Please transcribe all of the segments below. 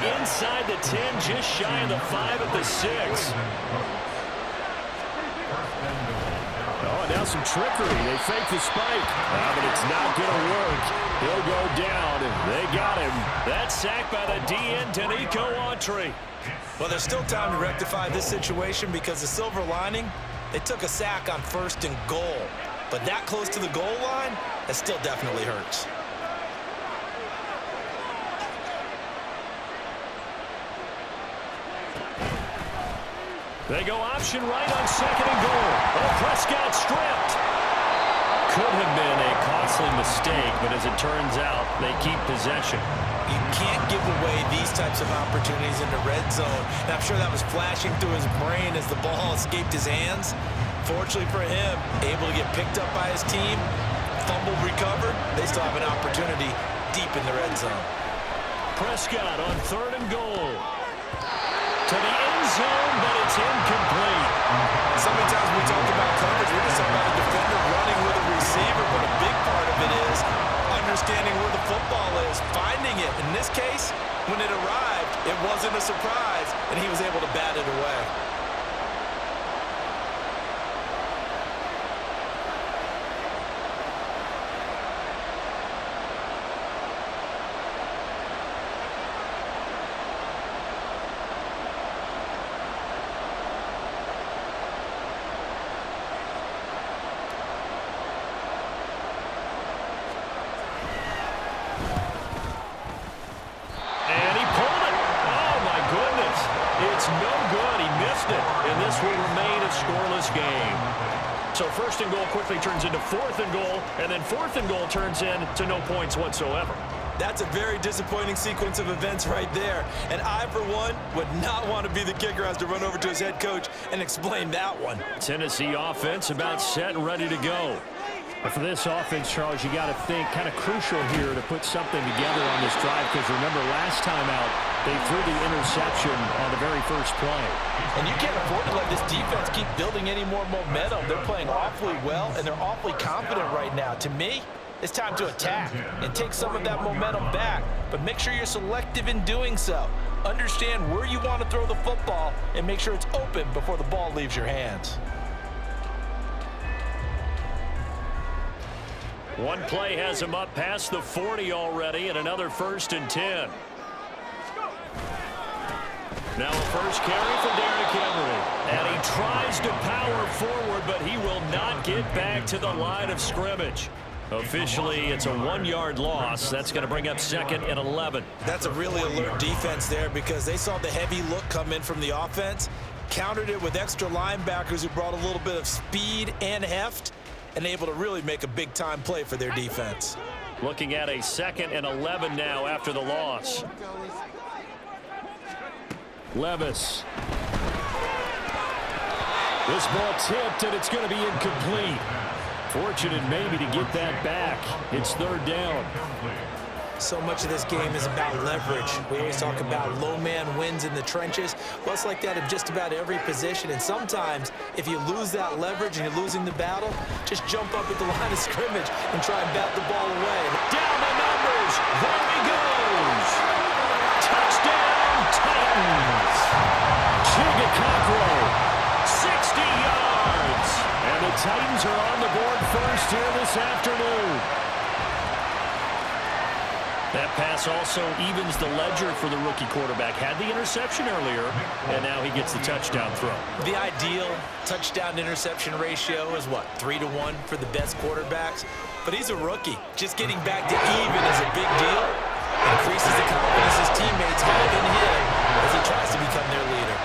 inside the 10, just shy of the 5 at the 6. Oh, now some trickery. They fake the spike. But it's not going to work. He'll go down. They got him. That sack by the DN, Danico Autry. Well, there's still time to rectify this situation because the silver lining, they took a sack on 1st and goal. But that close to the goal line, that still definitely hurts. They go option right on 2nd and goal. Oh, Prescott stripped. Could have been a costly mistake, but as it turns out, they keep possession. You can't give away these types of opportunities in the red zone. And I'm sure that was flashing through his brain as the ball escaped his hands. Fortunately for him, able to get picked up by his team, fumble recovered. They still have an opportunity deep in the red zone. Prescott on 3rd and goal. To the end zone, but it's incomplete. So many times we talk about coverage, we're just talking about a defender running with a receiver, but a big part of it is understanding where the football is, finding it. In this case, when it arrived, it wasn't a surprise, and he was able to bat it away. So 1st and goal quickly turns into 4th and goal, and then 4th and goal turns into no points whatsoever. That's a very disappointing sequence of events right there. And I, for one, would not want to be the kicker who has to run over to his head coach and explain that one. Tennessee offense about set and ready to go. But for this offense, Charles, you got to think kind of crucial here to put something together on this drive, because remember last time out, they threw the interception on the very first play. And you can't afford to let this defense keep building any more momentum. They're playing awfully well, and they're awfully confident right now. To me, it's time to attack and take some of that momentum back, but make sure you're selective in doing so. Understand where you want to throw the football and make sure it's open before the ball leaves your hands. One play has him up past the 40 already, and another 1st and 10. Now a first carry for Derrick Henry. And he tries to power forward, but he will not get back to the line of scrimmage. Officially, it's a 1-yard loss. That's going to bring up 2nd and 11. That's a really alert defense there because they saw the heavy look come in from the offense, countered it with extra linebackers who brought a little bit of speed and heft, and able to really make a big-time play for their defense. Looking at a 2nd and 11 now after the loss. Levis. This ball tipped, and it's going to be incomplete. Fortunate maybe to get that back. It's 3rd down. So much of this game is about leverage. We always talk about low man wins in the trenches. Well, it's like that of just about every position. And sometimes, if you lose that leverage and you're losing the battle, just jump up at the line of scrimmage and try and bat the ball away. Down the numbers. There he goes. Touchdown, Titans. Chigakakro, 60 yards. And the Titans are on the board first here this afternoon. That pass also evens the ledger for the rookie quarterback. Had the interception earlier, and now he gets the touchdown throw. The ideal touchdown-interception ratio is, what, 3-to-1 for the best quarterbacks? But he's a rookie. Just getting back to even is a big deal. Increases the confidence his teammates have in him as he tries to become their leader.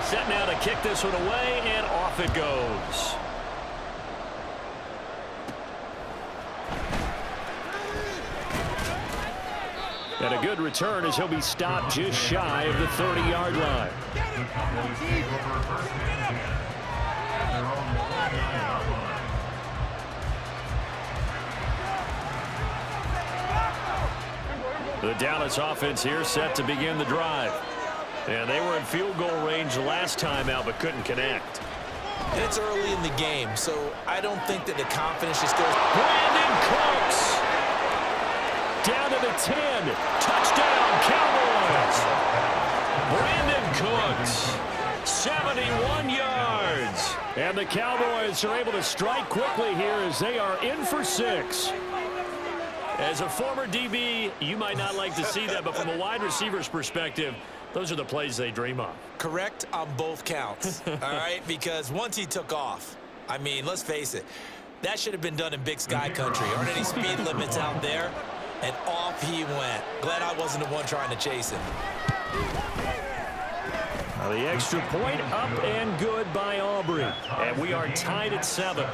Set now to kick this one away, and off it goes. And a good return as he'll be stopped just shy of the 30-yard line. The Dallas offense here set to begin the drive. And they were in field goal range last time out, but couldn't connect. And it's early in the game, so I don't think that the confidence just goes. Brandon Cooks. Down to the 10. Touchdown, Cowboys. Brandon Cooks, 71 yards. And the Cowboys are able to strike quickly here as they are in for 6. As a former DB, you might not like to see that, but from a wide receiver's perspective, those are the plays they dream of. Correct on both counts, all right? Because once he took off, I mean, let's face it, that should have been done in Big Sky Country. Aren't any speed limits out there? And off he went. Glad I wasn't the one trying to chase him. Now the extra point up and good by Aubrey. And we are tied at 7.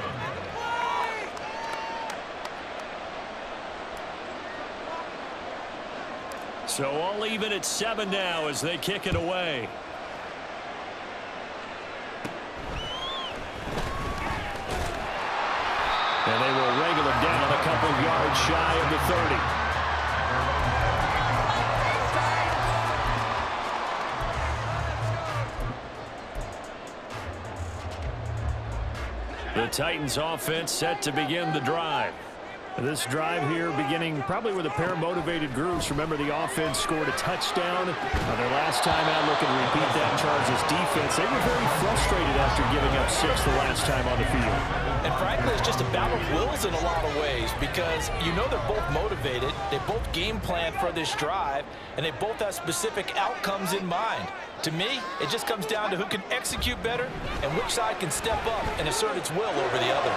So all even at 7 now as they kick it away. And they will wrangle him down a couple of yards shy of the 30. The Titans offense set to begin the drive. This drive here beginning probably with a pair of motivated groups. Remember, the offense scored a touchdown on their last time out. Looking to repeat that Chargers defense. They were very frustrated after giving up 6 the last time on the field. And frankly, it's just a battle of wills in a lot of ways because you know they're both motivated. They both game plan for this drive, and they both have specific outcomes in mind. To me, it just comes down to who can execute better and which side can step up and assert its will over the other.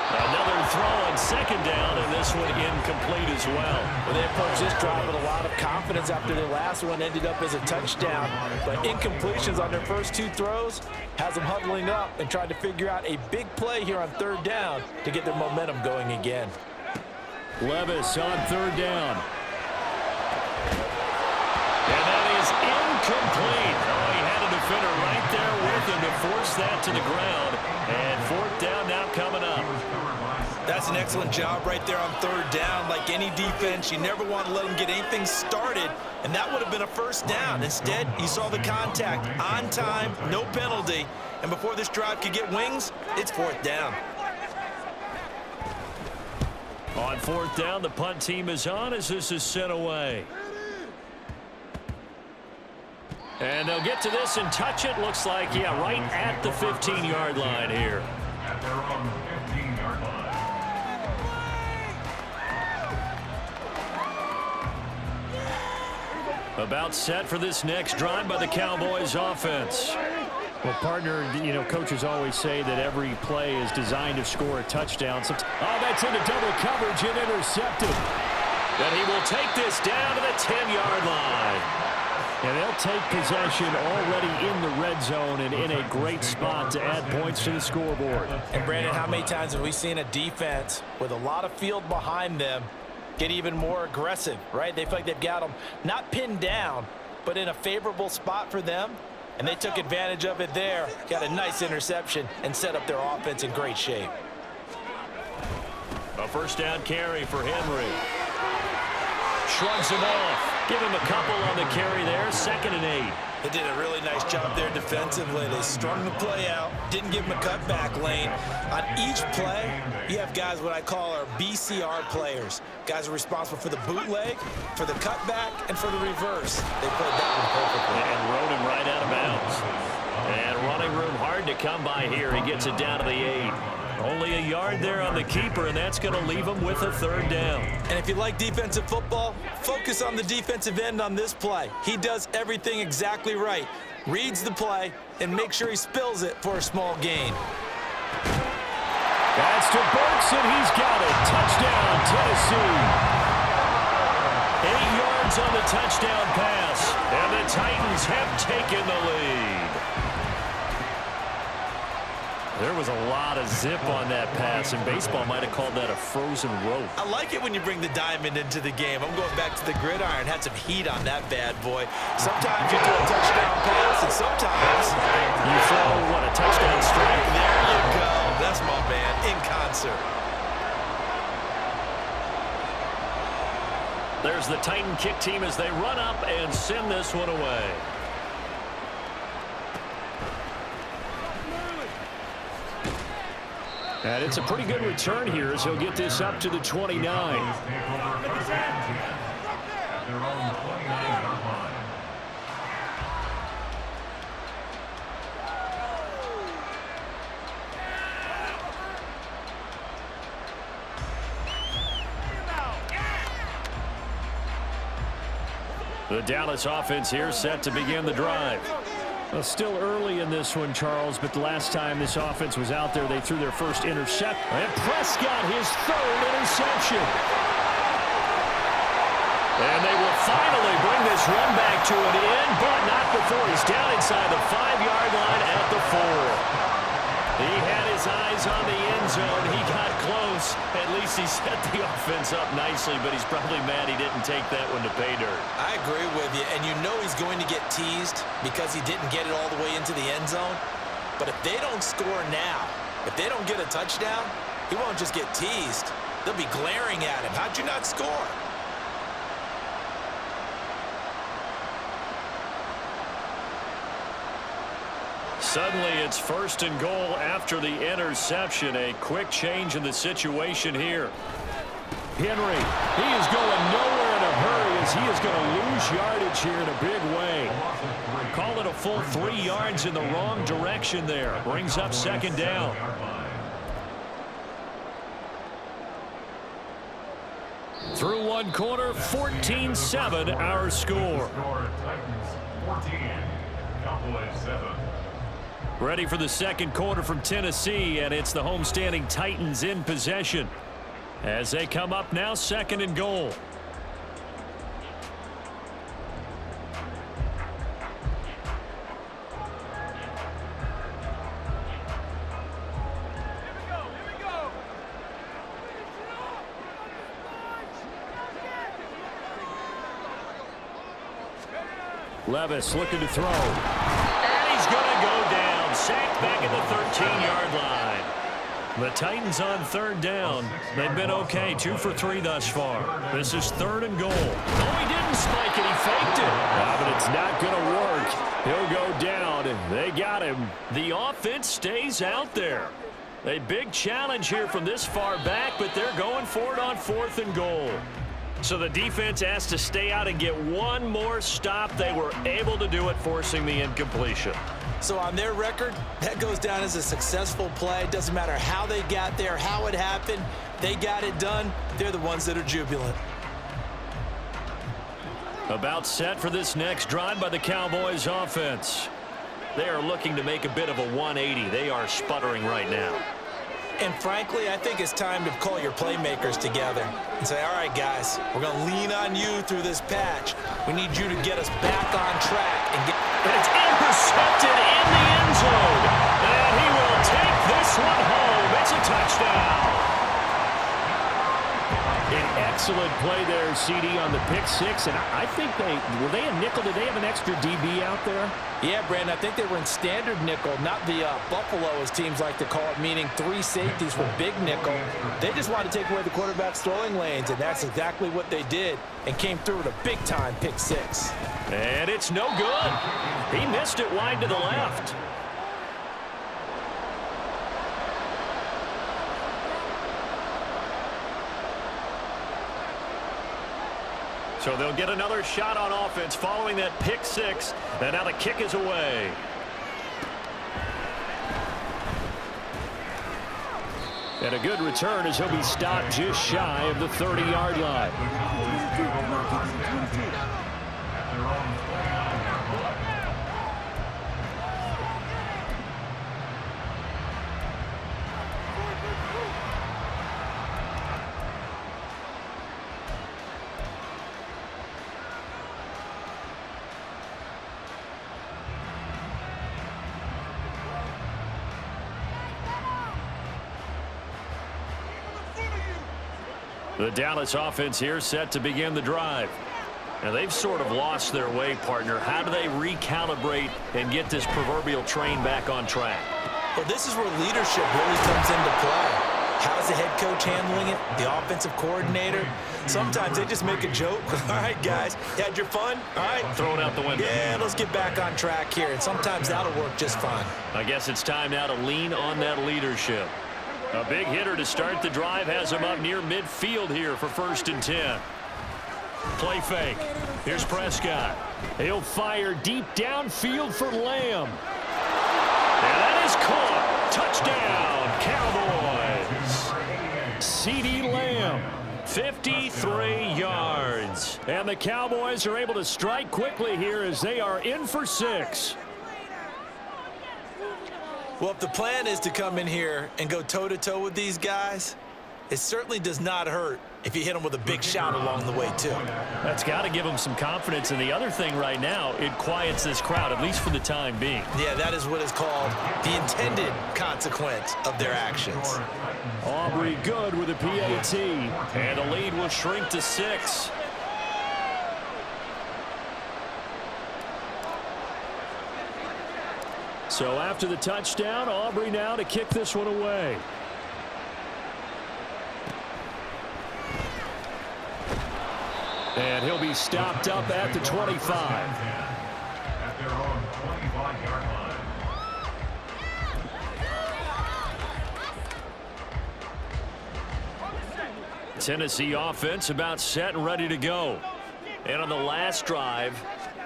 Another throw on 2nd down, and this one incomplete as well. Well, they approached this drive with a lot of confidence after their last one ended up as a touchdown. But incompletions on their first 2 throws has them huddling up and trying to figure out a big play here on 3rd down to get their momentum going again. Levis on 3rd down. And that is incomplete. Oh, he had a defender right there with him to force that to the ground. And 4th down now coming up. That's an excellent job right there on 3rd down. Like any defense, you never want to let them get anything started, and that would have been a 1st down. Instead, you saw the contact on time, no penalty, and before this drive could get wings, it's 4th down. On 4th down, the punt team is on as this is sent away. And they'll get to this and touch it. Looks like, yeah, right at the 15-yard line here. At their own 15-yard line. About set for this next drive by the Cowboys offense. Well, partner, you know, coaches always say that every play is designed to score a touchdown. Oh, that's into double coverage and intercepted. But he will take this down to the 10-yard line. And they'll take possession already in the red zone and in a great spot to add points to the scoreboard. And, Brandon, how many times have we seen a defense with a lot of field behind them get even more aggressive, right? They feel like they've got them not pinned down, but in a favorable spot for them. And they took advantage of it there, got a nice interception, and set up their offense in great shape. A 1st down carry for Henry. Shrugs him off. Give him a couple on the carry there. 2nd and 8. They did a really nice job there defensively. They strung the play out, didn't give him a cutback lane. On each play, you have guys what I call our BCR players. Guys are responsible for the bootleg, for the cutback, and for the reverse. They played that one perfectly. And rode him right out of bounds. And running room hard to come by here. He gets it down to the 8. Only a yard there on the keeper, and that's going to leave him with a 3rd down. And if you like defensive football, focus on the defensive end on this play. He does everything exactly right. Reads the play and makes sure he spills it for a small gain. That's to Burks, and he's got it. Touchdown, Tennessee. 8 yards on the touchdown pass, and the Titans have taken the lead. There was a lot of zip on that pass, and baseball might have called that a frozen rope. I like it when you bring the diamond into the game. I'm going back to the gridiron. Had some heat on that bad boy. Sometimes you throw a touchdown pass, and sometimes you throw, what, a touchdown strike? There you go. That's my man in concert. There's the Titan kick team as they run up and send this one away. And it's a pretty good return here as he'll get this up to the 29. The Dallas offense here set to begin the drive. Well, still early in this one, Charles, but the last time this offense was out there, they threw their first intercept. And Prescott, his third interception. And they will finally bring this run back to an end, but not before he's down inside the 5-yard line at the 4. He had his eyes on the end zone. He got close. At least he set the offense up nicely, but he's probably mad he didn't take that one to pay dirt. I agree with you, and you know he's going to get teased because he didn't get it all the way into the end zone. But if they don't score now, if they don't get a touchdown, he won't just get teased. They'll be glaring at him. How'd you not score? Suddenly, it's 1st and goal after the interception. A quick change in the situation here. Henry, he is going nowhere in a hurry as he is going to lose yardage here in a big way. Call it a full 3 yards in the wrong direction there. Brings up 2nd down. Through one quarter, 14-7 our score. Titans 14, Cowboys 7. Ready for the 2nd quarter from Tennessee, and it's the homestanding Titans in possession. As they come up now, 2nd and goal. Levis looking to throw. And he's going to go down. Sacked back at the 13-yard line. The Titans on 3rd down. They've been okay. 2 for 3 thus far. This is 3rd and goal. Oh, he didn't spike it. He faked it. But it's not going to work. He'll go down, and they got him. The offense stays out there. A big challenge here from this far back, but they're going for it on 4th and goal. So the defense has to stay out and get one more stop. They were able to do it, forcing the incompletion. So on their record, that goes down as a successful play. Doesn't matter how they got there, how it happened. They got it done. They're the ones that are jubilant. About set for this next drive by the Cowboys offense. They are looking to make a bit of a 180. They are sputtering right now. And frankly, I think it's time to call your playmakers together and say, all right, guys, we're going to lean on you through this patch. We need you to get us back on track. And it's intercepted in the end zone. And he will take this one home. It's a touchdown. An excellent play there, CD, on the pick 6. And I think were they a nickel? Did they have an extra DB out there? Yeah, Brandon, I think they were in standard nickel, not the Buffalo, as teams like to call it, meaning 3 safeties for big nickel. They just wanted to take away the quarterback's throwing lanes, and that's exactly what they did, and came through with a big-time pick 6. And it's no good. He missed it wide to the left. So they'll get another shot on offense following that pick 6. And now the kick is away. And a good return as he'll be stopped just shy of the 30-yard line. The Dallas offense here set to begin the drive. And they've sort of lost their way, partner. How do they recalibrate and get this proverbial train back on track? Well, this is where leadership really comes into play. How's the head coach handling it? The offensive coordinator? Sometimes they just make a joke. All right, guys, you had your fun? All right. Throw it out the window. Yeah, let's get back on track here. And sometimes that'll work just fine. I guess it's time now to lean on that leadership. A big hitter to start the drive has him up near midfield here for 1st and 10. Play fake. Here's Prescott. He'll fire deep downfield for Lamb. And that is caught. Touchdown, Cowboys. CeeDee Lamb, 53 yards. And the Cowboys are able to strike quickly here as they are in for 6. Well, if the plan is to come in here and go toe-to-toe with these guys, it certainly does not hurt if you hit them with a big shot along the way, too. That's got to give them some confidence. And the other thing right now, it quiets this crowd, at least for the time being. Yeah, that is what is called the intended consequence of their actions. Aubrey good with a PAT. And the lead will shrink to 6. So after the touchdown, Aubrey now to kick this one away. And he'll be stopped up at the 25. At their own 25-yard line. Tennessee offense about set and ready to go. And on the last drive,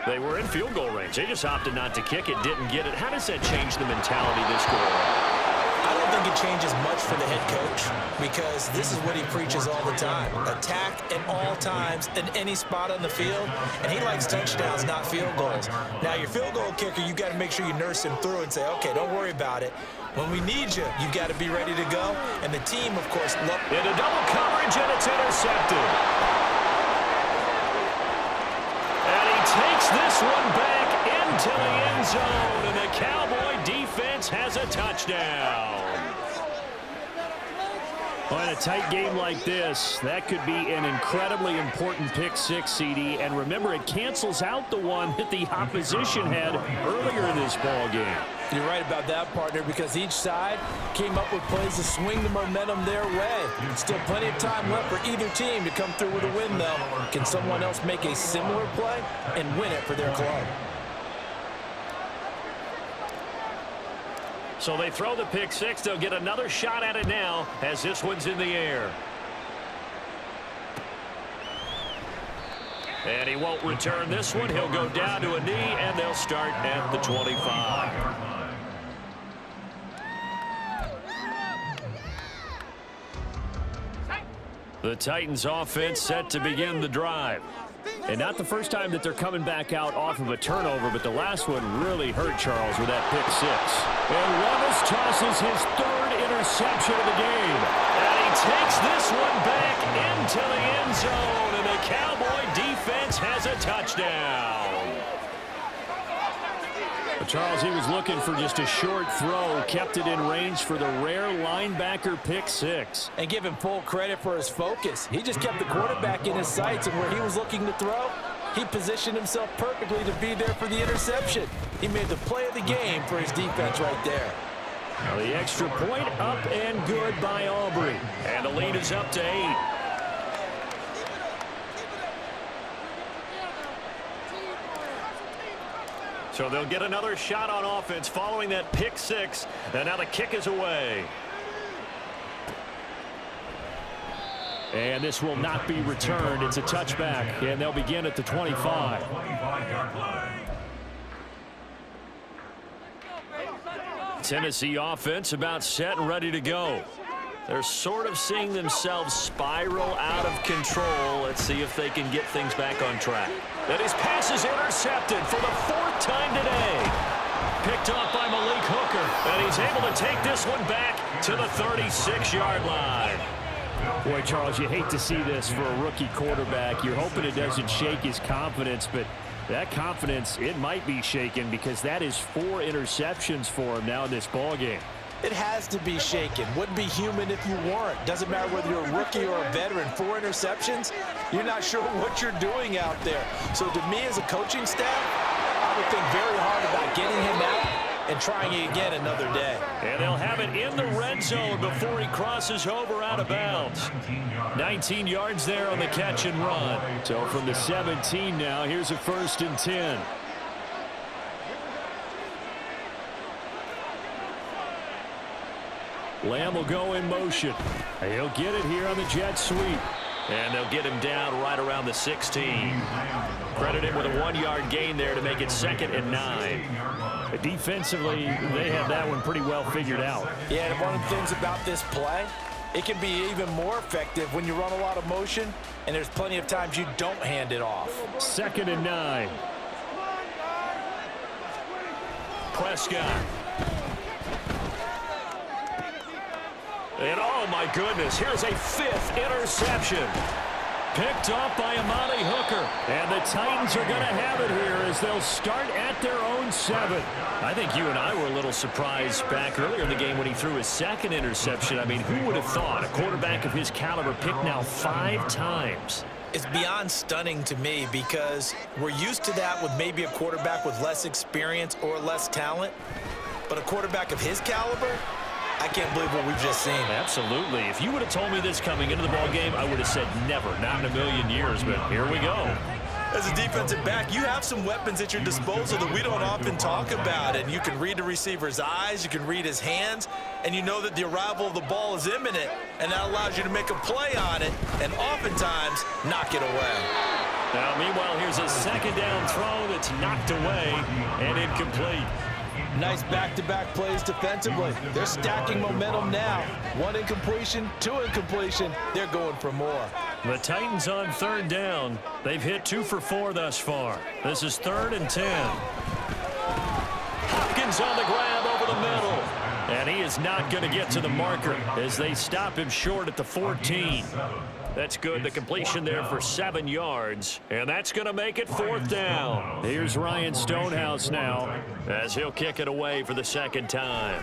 they were in field goal range. They just opted not to kick it, didn't get it. How does that change the mentality this go around? I don't think it changes much for the head coach because this is what he preaches all the time. Attack at all times in any spot on the field, and he likes touchdowns, not field goals. Now, your field goal kicker, you got to make sure you nurse him through and say, okay, don't worry about it. When we need you, you got to be ready to go. And the team, of course, into double coverage, and it's intercepted. And he takes this one back into the end zone, and the Cowboy defense has a touchdown. Well, in a tight game like this, that could be an incredibly important pick six, CD. And remember, it cancels out the one that the opposition had earlier in this ball game. You're right about that, partner, because each side came up with plays to swing the momentum their way. Still plenty of time left for either team to come through with a win, though. Can someone else make a similar play and win it for their club? So they throw the pick six. They'll get another shot at it now as this one's in the air. And he won't return this one. He'll go down to a knee, and they'll start at the 25. The Titans offense set to begin the drive. And not the first time that they're coming back out off of a turnover, but the last one really hurt Charles with that pick six. And Levis tosses his third interception of the game. And he takes this one back into the end zone, and the Cowboy defense has a touchdown. But Charles, he was looking for just a short throw, kept it in range for the rare linebacker pick six. And give him full credit for his focus. He just kept the quarterback in his sights, and where he was looking to throw, he positioned himself perfectly to be there for the interception. He made the play of the game for his defense right there. Now the extra point up and good by Aubrey. And the lead is up to 8. So they'll get another shot on offense following that pick six. And now the kick is away. And this will not be returned. It's a touchback. And they'll begin at the 25. Tennessee offense about set and ready to go. They're sort of seeing themselves spiral out of control. Let's see if they can get things back on track. And his pass is intercepted for the 4th time today. Picked off by Malik Hooker. And he's able to take this one back to the 36-yard line. Boy, Charles, you hate to see this for a rookie quarterback. You're hoping it doesn't shake his confidence, but that confidence, it might be shaken because that is 4 interceptions for him now in this ballgame. It has to be shaken. Wouldn't be human if you weren't. Doesn't matter whether you're a rookie or a veteran. 4 interceptions, you're not sure what you're doing out there. So to me as a coaching staff, I would think very hard about getting him out and trying it again another day. And they'll have it in the red zone before he crosses over out of bounds. 19 yards there on the catch and run. So from the 17 now, here's a 1st and 10. Lamb will go in motion. He'll get it here on the jet sweep. And they'll get him down right around the 16. Credit him with a 1-yard gain there to make it 2nd and 9. Defensively, they have that one pretty well figured out. Yeah, and one of the things about this play, it can be even more effective when you run a lot of motion, and there's plenty of times you don't hand it off. 2nd and 9. Prescott. And oh my goodness, here's a 5th interception. Picked off by Amani Hooker. And the Titans are going to have it here as they'll start at their own 7. I think you and I were a little surprised back earlier in the game when he threw his 2nd interception. I mean, who would have thought a quarterback of his caliber picked now 5 times? It's beyond stunning to me because we're used to that with maybe a quarterback with less experience or less talent. But a quarterback of his caliber, I can't believe what we've just seen. Absolutely. If you would have told me this coming into the ballgame, I would have said never, not in a million years, but here we go. As a defensive back, you have some weapons at your disposal that we don't often talk about, and you can read the receiver's eyes, you can read his hands, and you know that the arrival of the ball is imminent, and that allows you to make a play on it, and oftentimes knock it away. Now, meanwhile, here's a 2nd down throw that's knocked away and incomplete. Nice back-to-back plays defensively. They're stacking momentum now. 1 incompletion, 2 incompletion. They're going for more. The Titans on 3rd down. They've hit 2 for 4 thus far. This is 3rd and 10. Hopkins on the grab over the middle. And he is not going to get to the marker as they stop him short at the 14. That's good. The completion there for 7 yards. And that's going to make it 4th down. Here's Ryan Stonehouse now as he'll kick it away for the 2nd time.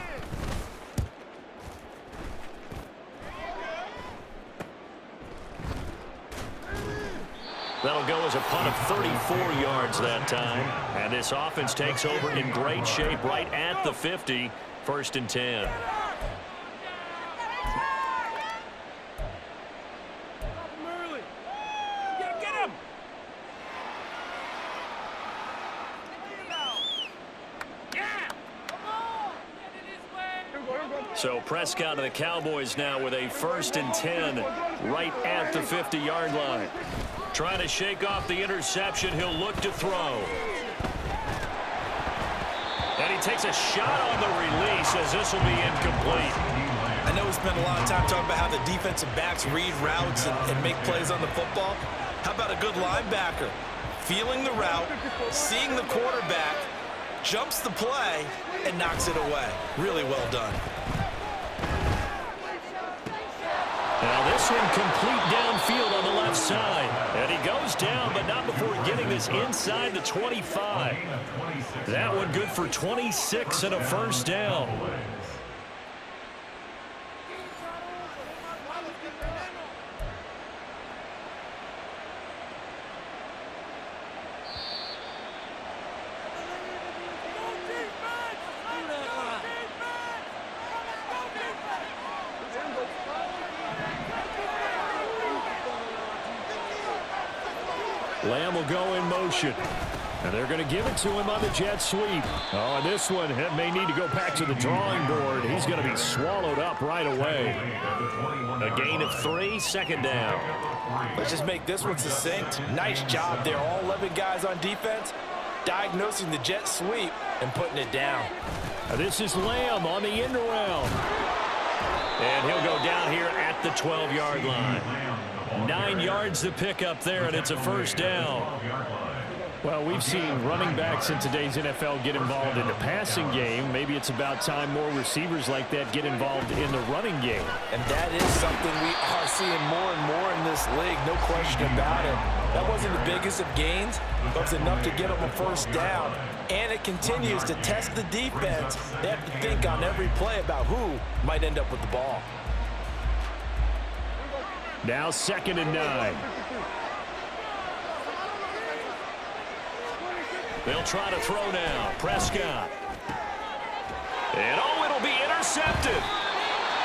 That'll go as a punt of 34 yards that time. And this offense takes over in great shape right at the 50. 1st and 10. So Prescott and the Cowboys now with a 1st and 10 right at the 50-yard line. Trying to shake off the interception. He'll look to throw. And he takes a shot on the release as this will be incomplete. I know we spent a lot of time talking about how the defensive backs read routes and make plays on the football. How about a good linebacker? Feeling the route, seeing the quarterback, jumps the play, and knocks it away. Really well done. Now this one complete downfield on the left side. And he goes down, but not before getting this inside the 25. That one good for 26 and a 1st down. Lamb will go in motion. And they're going to give it to him on the jet sweep. Oh, and this one may need to go back to the drawing board. He's going to be swallowed up right away. A gain of 3, 2nd down. Let's just make this one succinct. Nice job there. All 11 guys on defense diagnosing the jet sweep and putting it down. This is Lamb on the end around. And he'll go down here at the 12-yard line. 9 yards to pick up there, and it's a 1st down. Well, we've seen running backs in today's NFL get involved in the passing game. Maybe it's about time more receivers like that get involved in the running game. And that is something we are seeing more and more in this league, no question about it. That wasn't the biggest of gains, but it's enough to get them a 1st down. And it continues to test the defense. They have to think on every play about who might end up with the ball. Now 2nd and 9. They'll try to throw now. Prescott. And oh, it'll be intercepted.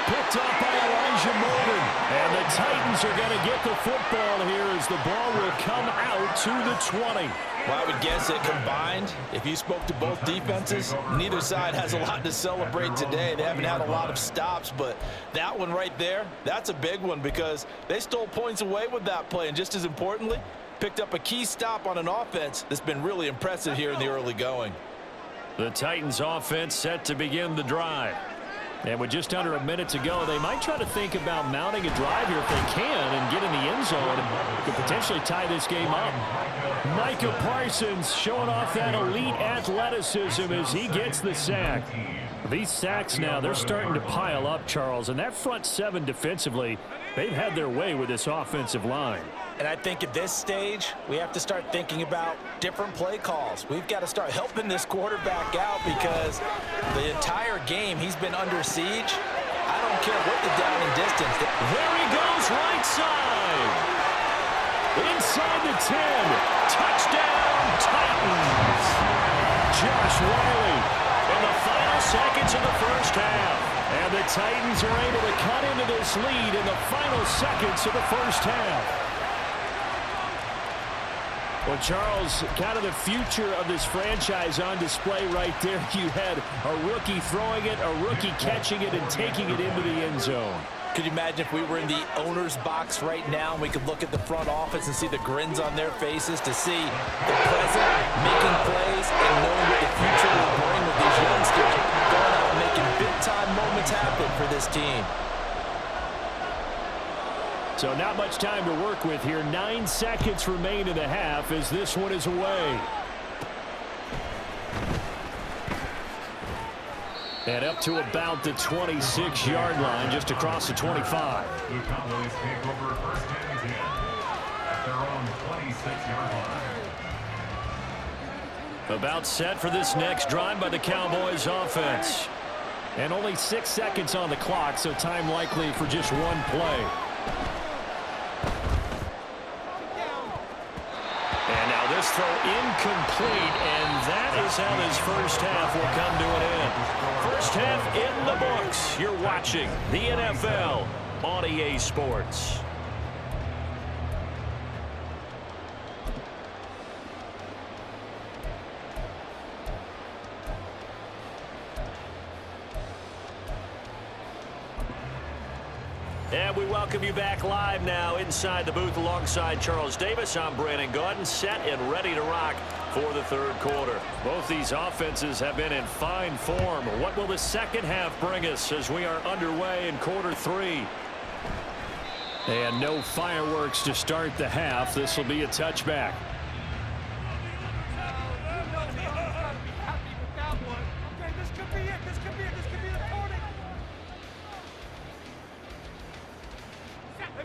Picked up by Elijah Molden. And the Titans are going to get the football here as the ball will come out to the 20. Well, I would guess that combined, if you spoke to both defenses, neither side has a lot to celebrate today. They haven't had a lot of stops, but that one right there, that's a big one because they stole points away with that play. And just as importantly, picked up a key stop on an offense that's been really impressive here in the early going. The Titans offense set to begin the drive. And with just under a minute to go, they might try to think about mounting a drive here if they can and get in the end zone and could potentially tie this game up. Micah Parsons showing off that elite athleticism as he gets the sack. These sacks now, they're starting to pile up, Charles, and that front seven defensively, they've had their way with this offensive line. And I think at this stage, we have to start thinking about different play calls. We've got to start helping this quarterback out because the entire game he's been under siege. I don't care what the down and distance. There he goes, right side. Inside the 10. Touchdown, Titans. Josh Whyle in the final seconds of the first half. And the Titans are able to cut into this lead in the final seconds of the first half. Well, Charles, kind of the future of this franchise on display right there. You had a rookie throwing it, a rookie catching it, and taking it into the end zone. Could you imagine if we were in the owner's box right now and we could look at the front office and see the grins on their faces to see the present, making plays, and knowing what the future will bring with these youngsters going out and making big-time moments happen for this team. So not much time to work with here. 9 seconds remain in the half as this one is away. And up to about the 26-yard line, just across the 25. The Cowboys take over first and 10 at their own 26-yard line. About set for this next drive by the Cowboys offense. And only 6 seconds on the clock, so time likely for just one play. And now this throw incomplete, and that is how this first half will come to an end. First half in the books. You're watching the NFL on EA Sports. And we welcome you back live now inside the booth alongside Charles Davis. I'm Brandon Gaudin, set and ready to rock for the third quarter. Both these offenses have been in fine form. What will the second half bring us as we are underway in quarter three? And no fireworks to start the half. This will be a touchback.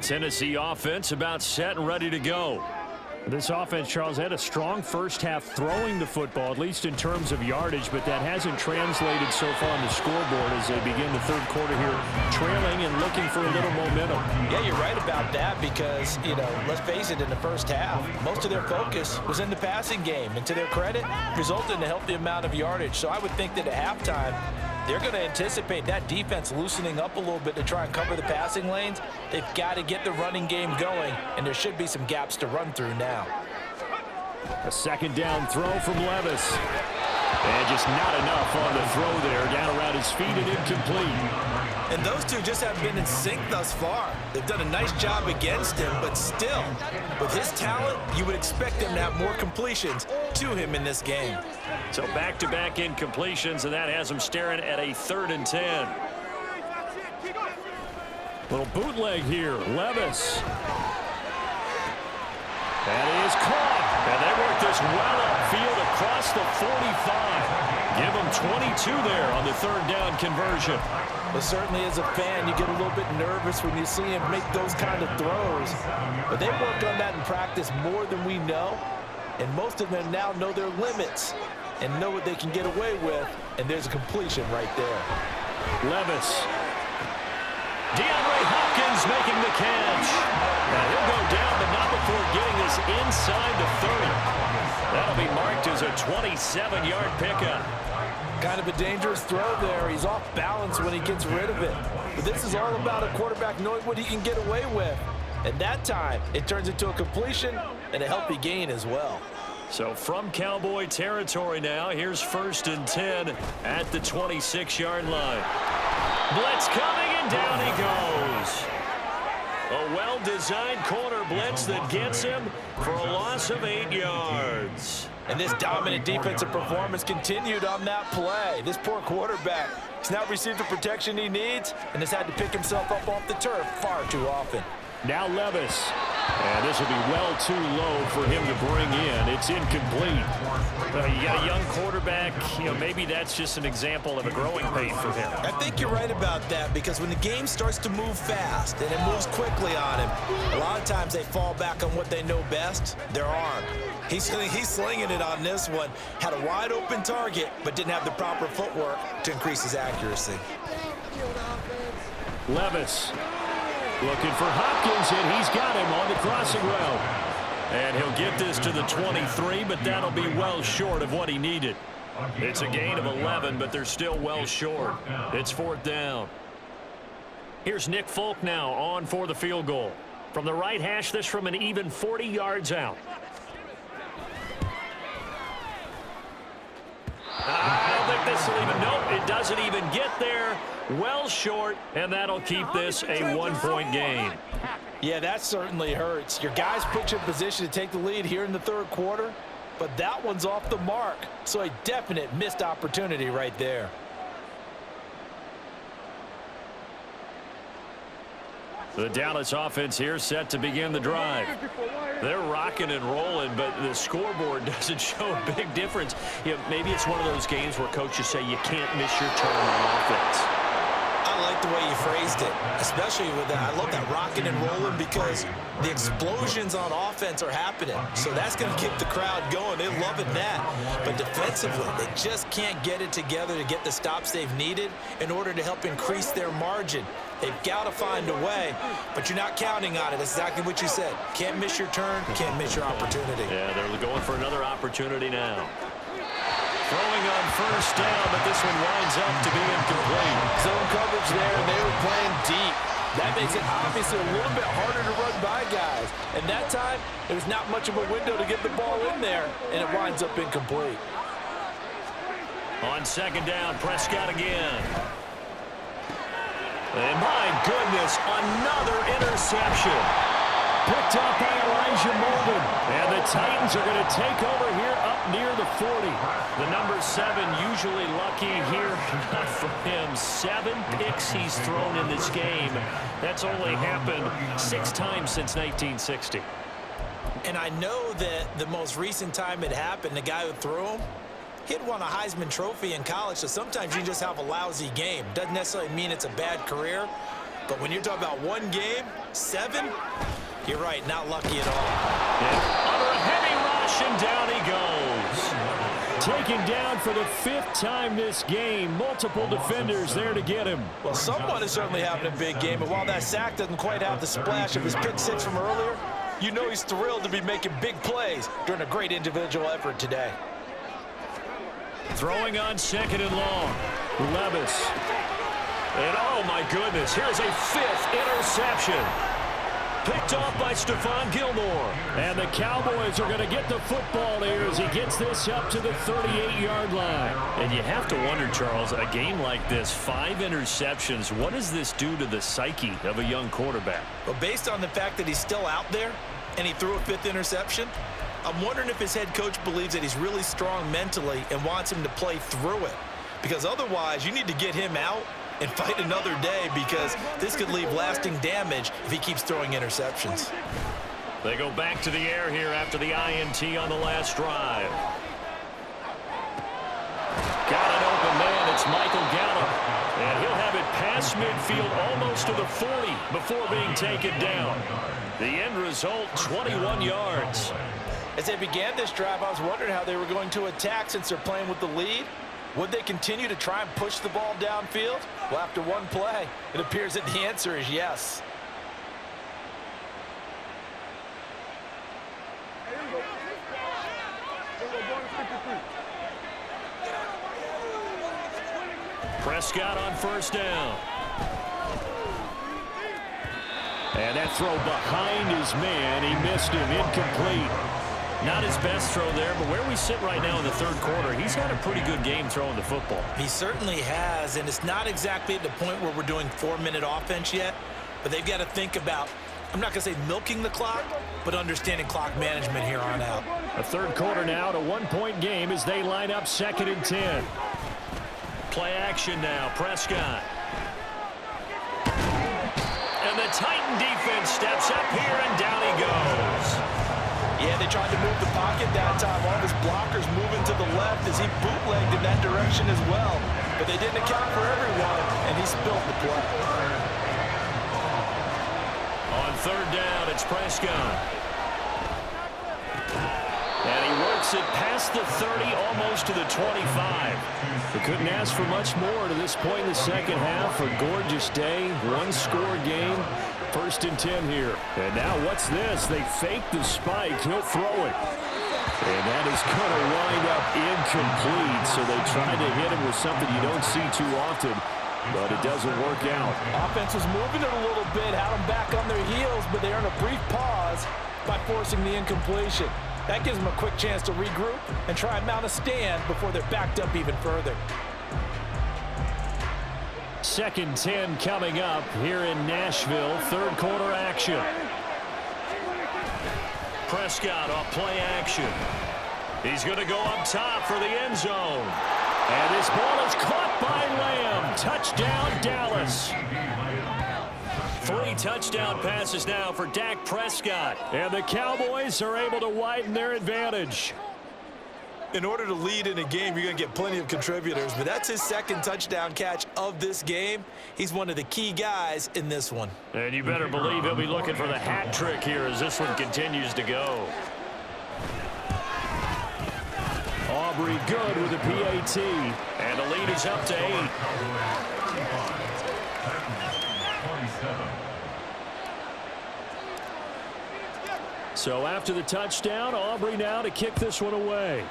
Tennessee offense about set and ready to go. This offense, Charles, had a strong first half throwing the football, at least in terms of yardage, but that hasn't translated so far on the scoreboard as they begin the third quarter here, trailing and looking for a little momentum. Yeah, you're right about that because, let's face it, in the first half, most of their focus was in the passing game. And to their credit, resulted in a healthy amount of yardage. So I would think that at halftime, they're going to anticipate that defense loosening up a little bit to try and cover the passing lanes. They've got to get the running game going, and there should be some gaps to run through now. A second down throw from Levis. And just not enough on the throw there. Down around his feet and incomplete. And those two just haven't been in sync thus far. They've done a nice job against him, but still, with his talent, you would expect him to have more completions to him in this game. So back-to-back incompletions, and that has him staring at a 3rd and 10. Little bootleg here, Levis. That is caught, and they work this well upfield across the 45. Give them 22 there on the 3rd down conversion. But certainly as a fan, you get a little bit nervous when you see him make those kind of throws. But they've worked on that in practice more than we know. And most of them now know their limits and know what they can get away with. And there's a completion right there. Levis. DeAndre Hopkins making the catch. Now he'll go down, but not before getting this inside the 30. That'll be marked as a 27-yard pickup. Kind of a dangerous throw there. He's off balance when he gets rid of it. But this is all about a quarterback knowing what he can get away with. And that time, it turns into a completion and a healthy gain as well. So from Cowboy territory now, here's 1st and 10 at the 26-yard line. Blitz coming, and down he goes. A well-designed corner blitz that gets him for a loss of 8 yards. And this dominant defensive performance continued on that play. This poor quarterback has now received the protection he needs and has had to pick himself up off the turf far too often. Now Levis. And this will be well too low for him to bring in. It's incomplete. You got a young quarterback. Maybe that's just an example of a growing pain for him. I think you're right about that, because when the game starts to move fast and it moves quickly on him, a lot of times they fall back on what they know best, their arm. He's slinging it on this one. Had a wide open target, but didn't have the proper footwork to increase his accuracy. Levis looking for Hopkins, and he's got him on the crossing route. And he'll get this to the 23, but that'll be well short of what he needed. It's a gain of 11, but they're still well short. It's 4th down. Here's Nick Folk now on for the field goal. From the right hash, this from an even 40 yards out. I don't think this will even, nope, it doesn't even get there. Well short, and that'll keep this a 1-point game. Yeah, that certainly hurts. Your guys put you in position to take the lead here in the 3rd quarter, but that one's off the mark. So a definite missed opportunity right there. The Dallas offense here set to begin the drive. They're rocking and rolling, but the scoreboard doesn't show a big difference. Maybe it's one of those games where coaches say you can't miss your turn on offense. I like the way you phrased it, especially with that. I love that rocking and rolling, because the explosions on offense are happening. So that's going to keep the crowd going. They're loving that. But defensively, they just can't get it together to get the stops they've needed in order to help increase their margin. They've got to find a way, but you're not counting on it. That's exactly what you said. Can't miss your turn, can't miss your opportunity. Yeah, they're going for another opportunity now. Throwing on 1st down, but this one winds up to be incomplete. Zone coverage there, and they were playing deep. That makes it obviously a little bit harder to run by guys. And that time, there was not much of a window to get the ball in there, and it winds up incomplete. On 2nd down, Prescott again. And my goodness, another interception. Picked up by Elijah Molden. And the Titans are going to take over here up near the 40. The number 7 usually lucky here. Not for him. 7 picks he's thrown in this game. That's only happened 6 times since 1960. And I know that the most recent time it happened, the guy who threw him, he'd won a Heisman Trophy in college, so sometimes you just have a lousy game. Doesn't necessarily mean it's a bad career, but when you're talking about one game, 7, you're right, not lucky at all. And under a heavy rush, and down he goes. Taken down for the 5th time this game. Multiple defenders there to get him. Well, someone is certainly having a big game, and while that sack doesn't quite have the splash of his pick 6 from earlier, you know he's thrilled to be making big plays during a great individual effort today. Throwing on 2nd and long. Levis. And oh my goodness, here's a 5th interception. Picked off by Stephon Gilmore. And the Cowboys are going to get the football here as he gets this up to the 38-yard line. And you have to wonder, Charles, a game like this, 5 interceptions, what does this do to the psyche of a young quarterback? Well, based on the fact that he's still out there and he threw a 5th interception, I'm wondering if his head coach believes that he's really strong mentally and wants him to play through it. Because otherwise, you need to get him out and fight another day, because this could leave lasting damage if he keeps throwing interceptions. They go back to the air here after the INT on the last drive. Got an open man. It's Michael Gallup. And he'll have it past midfield almost to the 40 before being taken down. The end result, 21 yards. As they began this drive, I was wondering how they were going to attack since they're playing with the lead. Would they continue to try and push the ball downfield? Well, after one play, it appears that the answer is yes. Prescott on 1st down. And that throw behind his man. He missed him. Incomplete. Not his best throw there, but where we sit right now in the third quarter, he's had a pretty good game throwing the football. He certainly has, and it's not exactly at the point where we're doing 4-minute offense yet, but they've got to think about, I'm not going to say milking the clock, but understanding clock management here on out. A third quarter now, to 1-point game as they line up 2nd and 10. Play action now, Prescott. And the Titan defense steps up here, and down he goes. Yeah, they tried to move the pocket that time. All of his blockers moving to the left as he bootlegged in that direction as well. But they didn't account for everyone, and he spilled the play. On 3rd down, it's Prescott. And he works it past the 30, almost to the 25. They couldn't ask for much more to this point in the second half. A gorgeous day, one-score game. 1st and 10 here. And now what's this? They fake the spike. He'll throw it. And that is going to wind up incomplete. So they tried to hit him with something you don't see too often, but it doesn't work out. Offense was moving it a little bit, had them back on their heels, but they earned a brief pause by forcing the incompletion. That gives them a quick chance to regroup and try and mount a stand before they're backed up even further. 2nd 10 coming up here in Nashville. 3rd quarter action. Prescott off play action. He's going to go up top for the end zone. And this ball is caught by Lamb. Touchdown, Dallas. 3 touchdown passes now for Dak Prescott. And the Cowboys are able to widen their advantage. In order to lead in a game, you're going to get plenty of contributors, but that's his 2nd touchdown catch of this game. He's one of the key guys in this one. And you better believe he'll be looking for the hat trick here as this one continues to go. Aubrey good with the PAT, and the lead is up to 8. So after the touchdown, Aubrey now to kick this one away.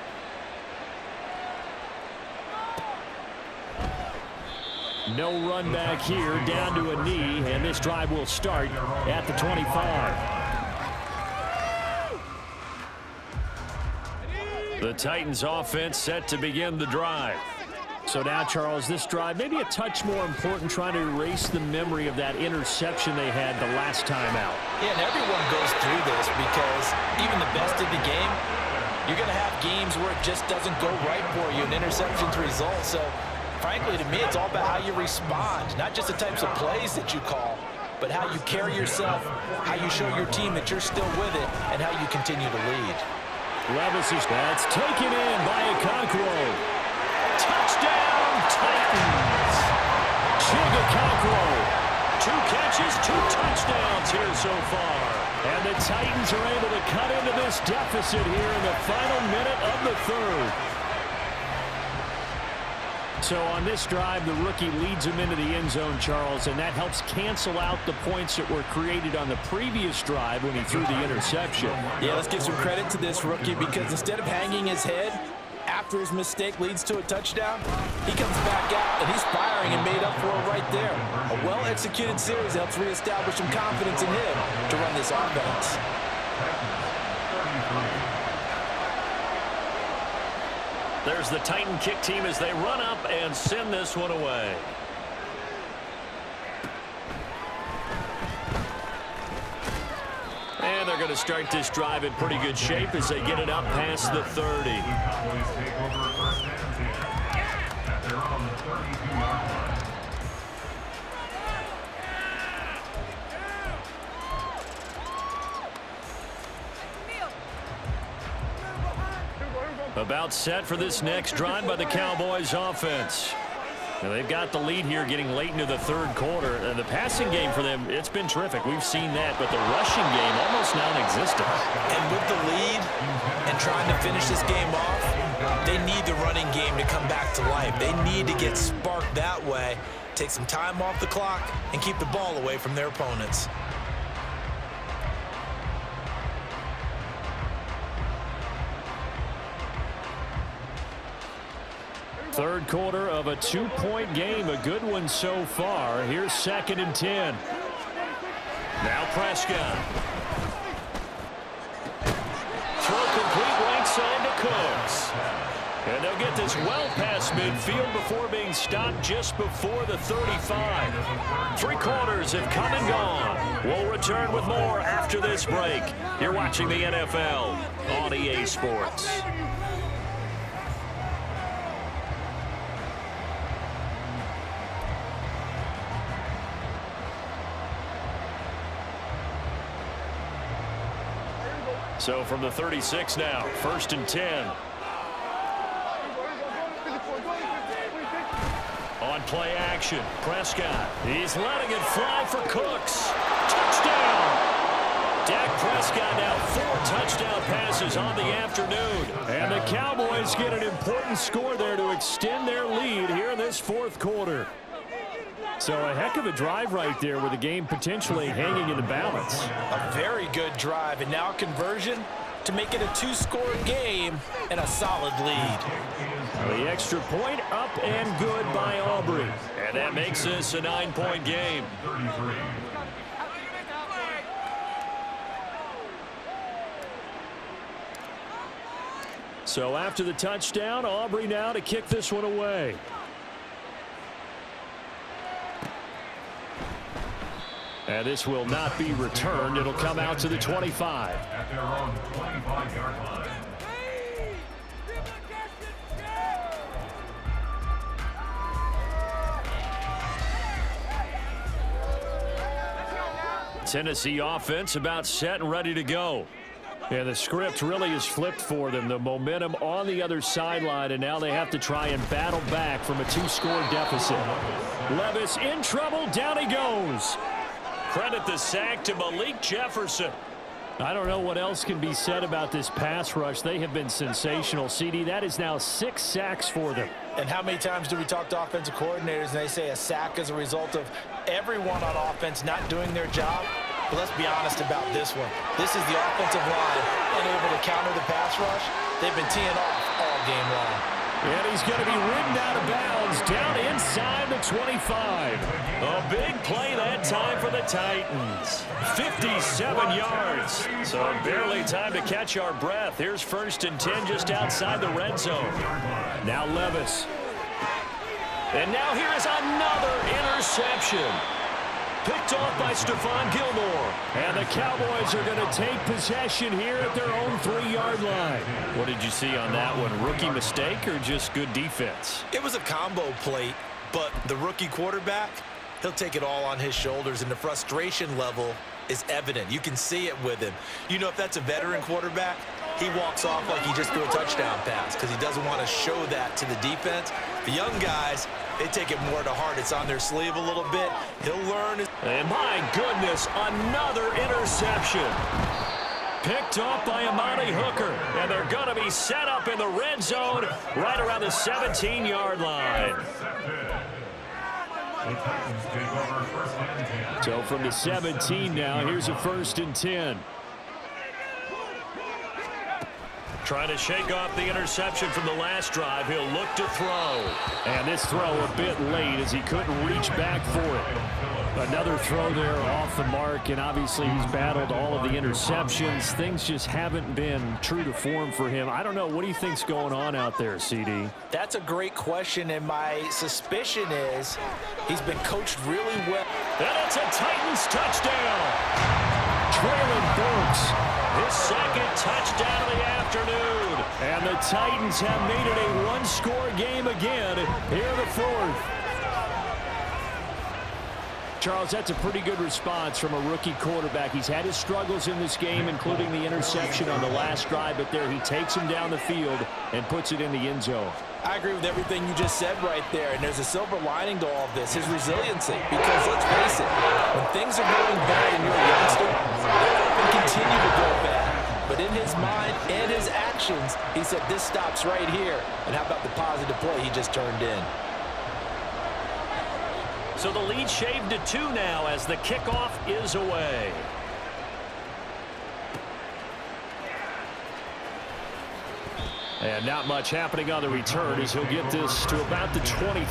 No run back here, down to a knee, and this drive will start at the 25. The Titans offense set to begin the drive. So now, Charles, this drive maybe a touch more important, trying to erase the memory of that interception they had the last time out. Yeah, and everyone goes through this because even the best of the game, you're going to have games where it just doesn't go right for you, and interceptions result. So frankly, to me, it's all about how you respond, not just the types of plays that you call, but how you carry yourself, how you show your team that you're still with it, and how you continue to lead. Levis is that's taken in by Okonkwo. Touchdown, Titans. Okonkwo. 2 catches, 2 touchdowns here so far. And the Titans are able to cut into this deficit here in the final minute of the 3rd. So on this drive, the rookie leads him into the end zone, Charles, and that helps cancel out the points that were created on the previous drive when he threw the interception. Yeah, let's give some credit to this rookie because instead of hanging his head after his mistake leads to a touchdown, he comes back out and he's firing and made up for it right there. A well-executed series helps reestablish some confidence in him to run this offense. There's the Titan kick team as they run up and send this one away. And they're going to start this drive in pretty good shape as they get it up past the 30. Cowboys take over 1st and 10 at their own 32-yard line. About set for this next drive by the Cowboys offense. Now they've got the lead here getting late into the 3rd quarter. The passing game for them, it's been terrific. We've seen that, but the rushing game almost non-existent. And with the lead and trying to finish this game off, they need the running game to come back to life. They need to get sparked that way, take some time off the clock, and keep the ball away from their opponents. Third quarter of a 2-point game, a good one so far. Here's 2nd and 10. Now Prescott. Throw complete. is well past midfield before being stopped just before the 35. 3 quarters have come and gone. We'll return with more after this break. You're watching the NFL on EA Sports. So from the 36 now, 1st and 10. On play action, Prescott. He's letting it fly for Cooks. Touchdown! Dak Prescott now 4 touchdown passes on the afternoon. And the Cowboys get an important score there to extend their lead here in this 4th quarter. So a heck of a drive right there with the game potentially hanging in the balance. A very good drive, and now conversion to make it a 2-score game and a solid lead. The extra point up and good by Aubrey. And that makes this a 9-point game. So after the touchdown, Aubrey now to kick this one away. And this will not be returned. It'll come out to the 25. At their own 25-yard line. Tennessee offense about set and ready to go. And the script really is flipped for them. The momentum on the other sideline, and now they have to try and battle back from a 2-score deficit. Levis in trouble. Down he goes. Credit the sack to Malik Jefferson. I don't know what else can be said about this pass rush. They have been sensational. CD, that is now 6 sacks for them. And how many times do we talk to offensive coordinators and they say a sack is a result of everyone on offense not doing their job? But let's be honest about this one. This is the offensive line unable to counter the pass rush. They've been teeing off all game long. And he's going to be ridden out of bounds down inside the 25. A big play that time for the Titans. 57 yards. So barely time to catch our breath. Here's 1st and 10 just outside the red zone. Now Levis. And now here is another interception. Picked off by Stephon Gilmore. And the Cowboys are going to take possession here at their own 3-yard line. What did you see on that one? Rookie mistake or just good defense? It was a combo plate, but the rookie quarterback, he'll take it all on his shoulders, and the frustration level is evident. You can see it with him. You know, if that's a veteran quarterback, he walks off like he just threw a touchdown pass because he doesn't want to show that to the defense. The young guys, they take it more to heart. It's on their sleeve a little bit. He'll learn. And my goodness, another interception. Picked off by Amani Hooker. And they're going to be set up in the red zone right around the 17-yard line. So from the 17 now, here's a 1st and 10. Trying to shake off the interception from the last drive. He'll look to throw. And this throw a bit late as he couldn't reach back for it. Another throw there off the mark, and obviously he's battled all of the interceptions. Things just haven't been true to form for him. I don't know. What do you think's going on out there, CD? That's a great question, and my suspicion is he's been coached really well. And it's a Titans touchdown. Traylon Burks. His 2nd touchdown of the afternoon. And the Titans have made it a 1-score game again here in the 4th. Charles, that's a pretty good response from a rookie quarterback. He's had his struggles in this game, including the interception on the last drive, but there he takes him down the field and puts it in the end zone. I agree with everything you just said right there, and there's a silver lining to all of this, his resiliency. Because let's face it, when things are going bad and you're a youngster, they often continue to go bad. But in his mind and his actions, he said, this stops right here. And how about the positive play he just turned in? So the lead shaved to 2 now as the kickoff is away. And not much happening on the return as he'll get this to about the 23.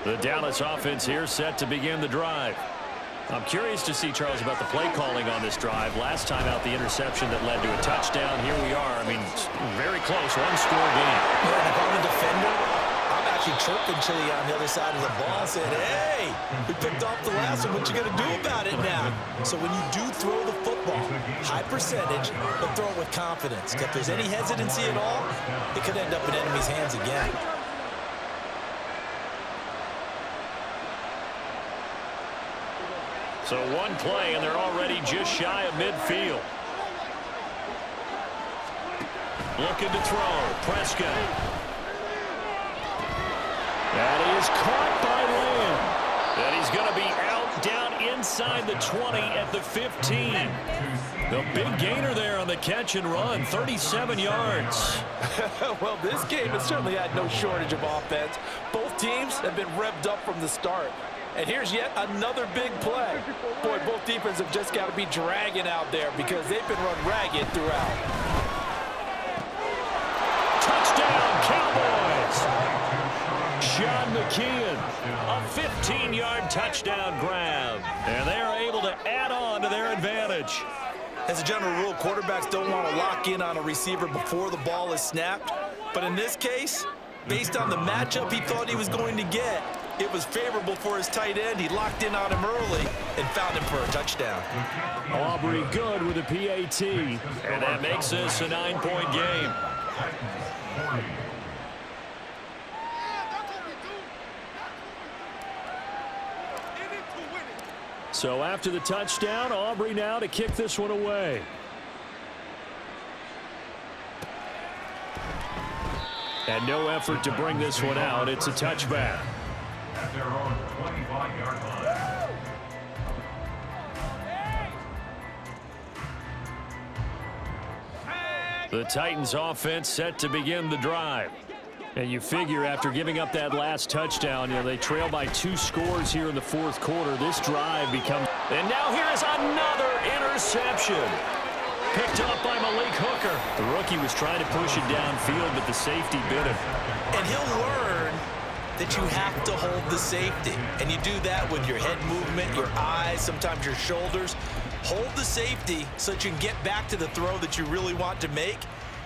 The Dallas offense here set to begin the drive. I'm curious to see, Charles, about the play calling on this drive. Last time out, the interception that led to a touchdown. Here we are. I mean, very close, one-score game. Yeah, if I'm a defender, I'm actually chirping Chili on the other side of the ball saying, hey, we picked off the last one. What you going to do about it now? So when you do throw the football, high percentage, but throw it with confidence. If there's any hesitancy at all, it could end up in enemy's hands again. So one play, and they're already just shy of midfield. Looking to throw. Prescott. That is caught by Lamb. And he's going to be out down inside the 20 at the 15. The big gainer there on the catch and run, 37 yards. Well, this game has certainly had no shortage of offense. Both teams have been revved up from the start. And here's yet another big play. Boy, both defenses have just got to be dragging out there because they've been run ragged throughout. Touchdown, Cowboys! Sean McKeon, a 15-yard touchdown grab. And they're able to add on to their advantage. As a general rule, quarterbacks don't want to lock in on a receiver before the ball is snapped. But in this case, based on the matchup he thought he was going to get, it was favorable for his tight end. He locked in on him early and found him for a touchdown. Aubrey good with a PAT, and that makes this a 9-point game. So after the touchdown, Aubrey now to kick this one away. And no effort to bring this one out. It's a touchback. At their own 25-yard line. The Titans offense set to begin the drive. And you figure after giving up that last touchdown, they trail by 2 scores here in the fourth quarter. This drive becomes... And now here is another interception. Picked up by Malik Hooker. The rookie was trying to push it downfield, but the safety bit him. And he'll learn that you have to hold the safety. And you do that with your head movement, your eyes, sometimes your shoulders. Hold the safety so that you can get back to the throw that you really want to make.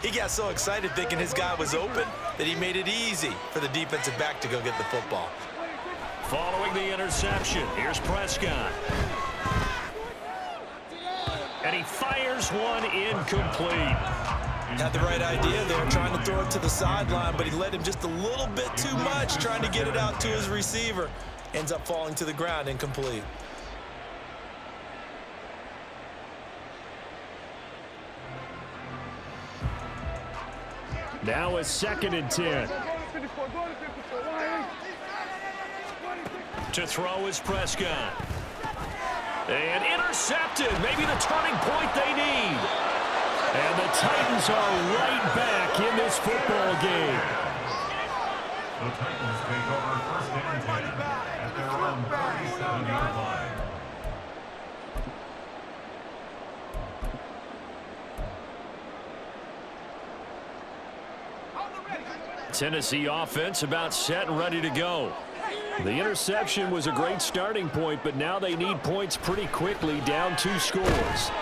He got so excited thinking his guy was open that he made it easy for the defensive back to go get the football. Following the interception, here's Prescott. And he fires one incomplete. Had the right idea there, trying to throw it to the sideline, but he led him just a little bit too much, trying to get it out to his receiver. Ends up falling to the ground, incomplete. Now a 2nd and 10. To throw is Prescott. And intercepted. Maybe the turning point they need. And the Titans are right back in this football game. The Titans take over 1st and 10 at their own 37-yard line. Tennessee offense about set and ready to go. The interception was a great starting point, but now they need points pretty quickly, down 2 scores.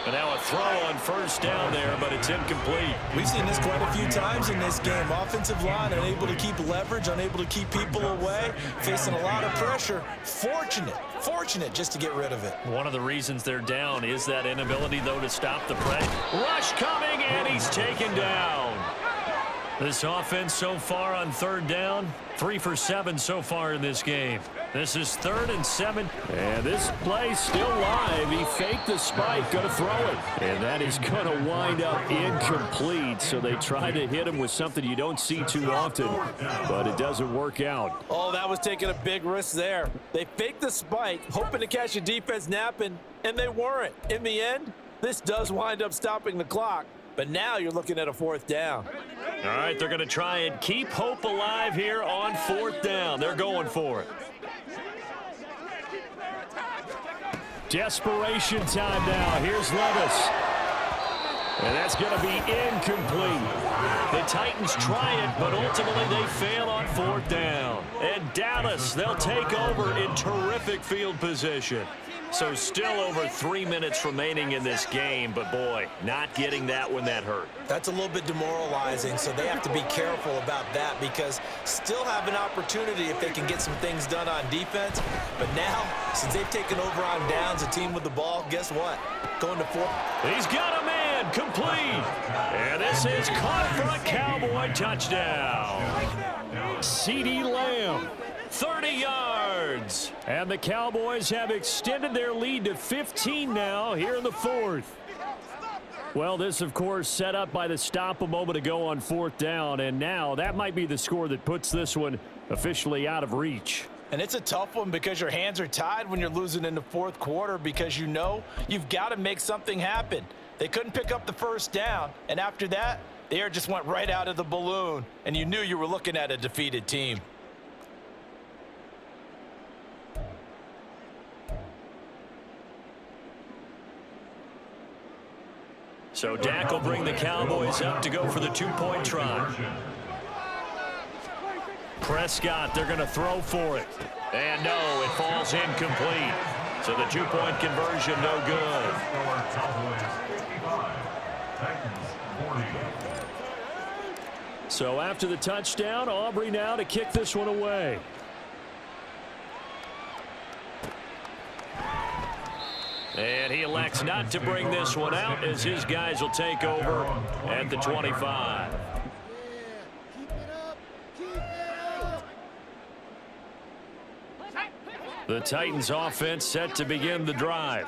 And now a throw on 1st down there, but it's incomplete. We've seen this quite a few times in this game. Offensive line unable to keep leverage, unable to keep people away, facing a lot of pressure. Fortunate just to get rid of it. One of the reasons they're down is that inability, though, to stop the pressure. Rush coming, and he's taken down. This offense so far on 3rd down, 3 for 7 so far in this game. This is 3rd and 7. And this play still live. He faked the spike, going to throw it. And that is going to wind up incomplete. So they try to hit him with something you don't see too often, but it doesn't work out. Oh, that was taking a big risk there. They faked the spike, hoping to catch a defense napping, and they weren't. In the end, this does wind up stopping the clock. But now you're looking at a 4th down. All right, they're going to try and keep hope alive here on 4th down. They're going for it. Desperation time now. Here's Levis. And that's going to be incomplete. The Titans try it, but ultimately they fail on 4th down. And Dallas, they'll take over in terrific field position. So still over 3 minutes remaining in this game, but boy, not getting that when that hurt. That's a little bit demoralizing, so they have to be careful about that because still have an opportunity if they can get some things done on defense. But now, since they've taken over on downs, a team with the ball, guess what? Going to 4th. He's got a man, complete. And this is caught for a Cowboy touchdown. CeeDee Lamb, 30 yards. And the Cowboys have extended their lead to 15 now here in the 4th. Well, this, of course, set up by the stop a moment ago on 4th down. And now that might be the score that puts this one officially out of reach. And it's a tough one because your hands are tied when you're losing in the 4th quarter because you know you've got to make something happen. They couldn't pick up the 1st down, and after that, the air just went right out of the balloon, and you knew you were looking at a defeated team. So Dak will bring the Cowboys up to go for the 2-point try. Prescott, they're going to throw for it. And no, it falls incomplete. So the 2-point conversion, no good. So after the touchdown, Aubrey now to kick this one away. And he elects not to bring this one out as his guys will take over at the 25. The Titans offense set to begin the drive.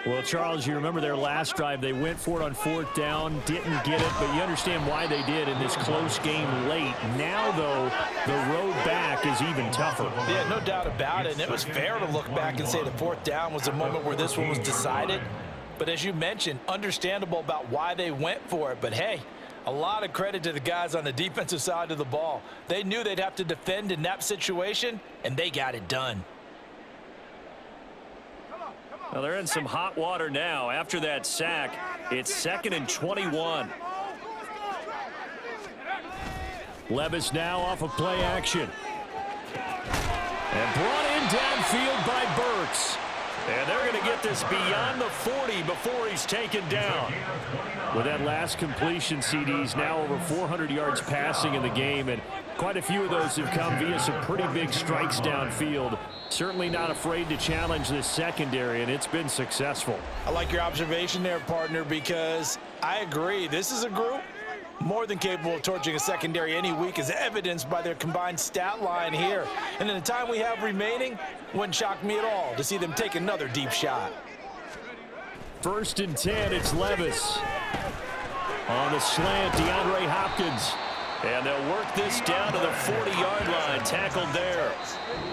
Well, Charles, you remember their last drive. They went for it on 4th down, didn't get it, but you understand why they did in this close game late. Now, though, the road back is even tougher. Yeah, no doubt about it. And it was fair to look back and say the 4th down was a moment where this one was decided. But as you mentioned, understandable about why they went for it. But, hey, a lot of credit to the guys on the defensive side of the ball. They knew they'd have to defend in that situation, and they got it done. Well, they're in some hot water now. After that sack, it's 2nd and 21. Levis now off of play action. And brought in downfield by Burks. And they're going to get this beyond the 40 before he's taken down. With that last completion, CD's now over 400 yards passing in the game, and quite a few of those have come via some pretty big strikes downfield. Certainly not afraid to challenge this secondary, and it's been successful. I like your observation there, partner, because I agree. This is a group more than capable of torching a secondary any week, as evidenced by their combined stat line here. And in the time we have remaining, wouldn't shock me at all to see them take another deep shot. 1st and 10, it's Levis. On the slant, DeAndre Hopkins. And they'll work this down to the 40-yard line, tackled there.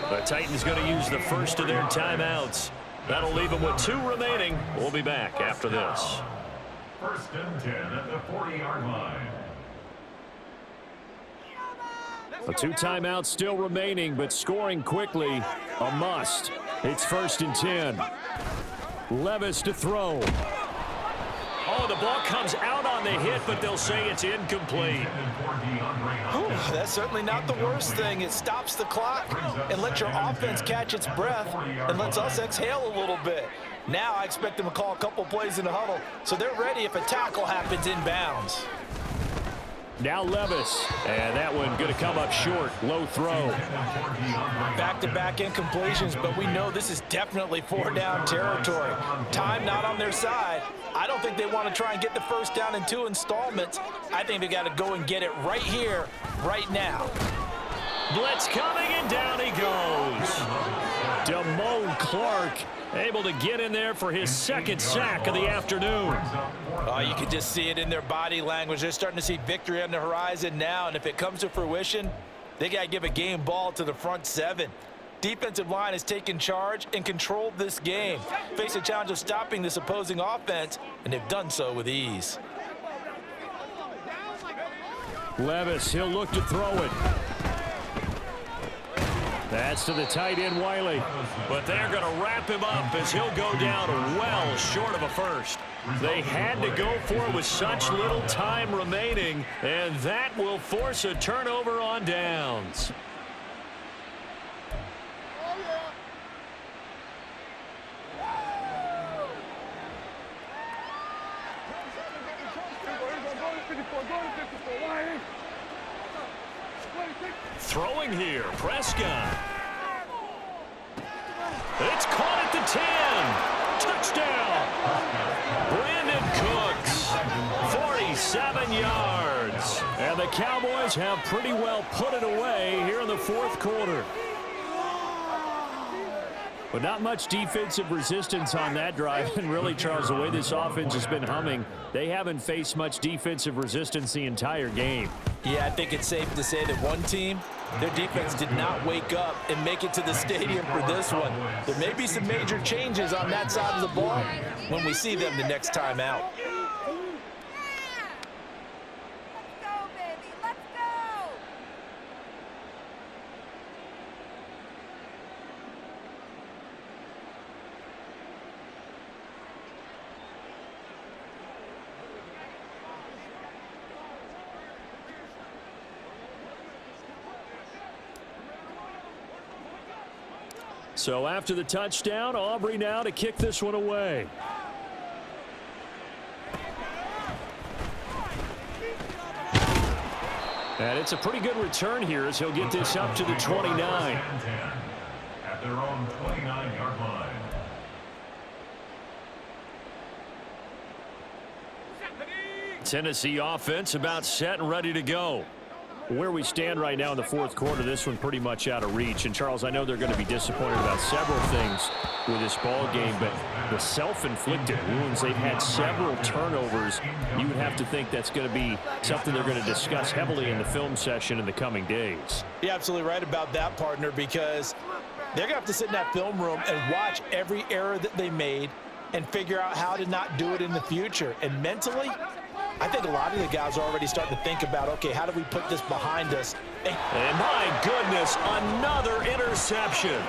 The Titans going to use the first of their timeouts. That'll leave them with 2 remaining. We'll be back after this. 1st and 10 at the 40-yard line. The 2 timeouts still remaining, but scoring quickly, a must. It's 1st and 10. Levis to throw. Oh, the ball comes out on the hit, but they'll say it's incomplete. Ooh, that's certainly not the worst thing. It stops the clock and lets your offense catch its breath and lets us exhale a little bit. Now I expect them to call a couple plays in the huddle, so they're ready if a tackle happens inbounds. Now Levis, and that one going to come up short, low throw. Back-to-back incompletions, but we know this is definitely 4-down territory. Time not on their side. I don't think they want to try and get the 1st down in 2 installments. I think they got to go and get it right here, right now. Blitz coming, and down he goes. Damone Clark able to get in there for his 2nd sack of the afternoon. Oh, you can just see it in their body language. They're starting to see victory on the horizon now, and if it comes to fruition, they got to give a game ball to the front 7. Defensive line has taken charge and controlled this game. Face a challenge of stopping this opposing offense, and they've done so with ease. Levis, he'll look to throw it. That's to the tight end, Wiley. But they're going to wrap him up as he'll go down well short of a first. They had to go for it with such little time remaining, and that will force a turnover on downs. Throwing here, Prescott. It's caught at the 10. Touchdown. Brandon Cooks, 47 yards. And the Cowboys have pretty well put it away here in the fourth quarter. But not much defensive resistance on that drive. And really, Charles, the way this offense has been humming, they haven't faced much defensive resistance the entire game. Yeah, I think it's safe to say that one team, their defense did not wake up and make it to the stadium for this one. There may be some major changes on that side of the ball when we see them the next time out. So after the touchdown, Aubrey now to kick this one away. And it's a pretty good return here as he'll get this up to the 29. At their own 29-yard line. Tennessee offense about set and ready to go. Where we stand right now in the fourth quarter, this one pretty much out of reach. And, Charles, I know they're going to be disappointed about several things with this ball game, but the self-inflicted wounds, they've had several turnovers. You would have to think that's going to be something they're going to discuss heavily in the film session in the coming days. You're absolutely right about that, partner, because they're going to have to sit in that film room and watch every error that they made and figure out how to not do it in the future. And mentally, I think a lot of the guys are already starting to think about, okay, how do we put this behind us? And my goodness, another interception.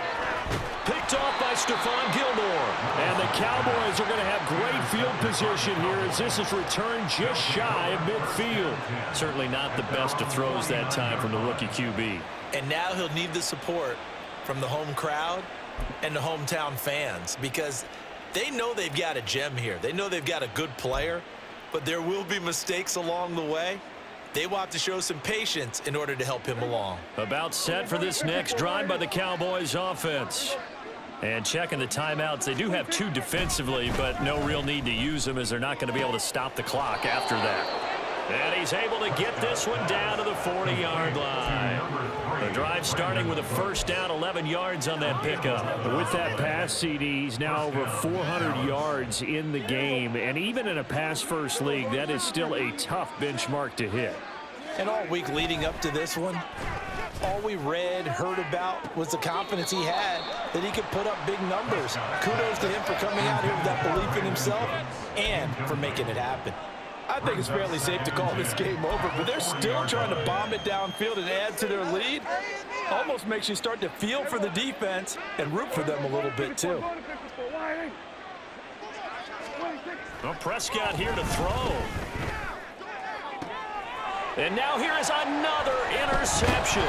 Picked off by Stephon Gilmore. And the Cowboys are going to have great field position here as this is returned just shy of midfield. Certainly not the best of throws that time from the rookie QB. And now he'll need the support from the home crowd and the hometown fans because they know they've got a gem here. They know they've got a good player. But there will be mistakes along the way. They will have to show some patience in order to help him along. About set for this next drive by the Cowboys offense. And checking the timeouts, they do have two defensively, but no real need to use them as they're not going to be able to stop the clock after that. And he's able to get this one down to the 40-yard line. The drive starting with a first down, 11 yards on that pickup. With that pass, CD, he's now over 400 yards in the game. And even in a pass-first league, that is still a tough benchmark to hit. And all week leading up to this one, all we read, heard about was the confidence he had that he could put up big numbers. Kudos to him for coming out here with that belief in himself and for making it happen. I think it's fairly safe to call this game over, but they're still trying to bomb it downfield and add to their lead. Almost makes you start to feel for the defense and root for them a little bit, too. Well, Prescott here to throw. And now here is another interception.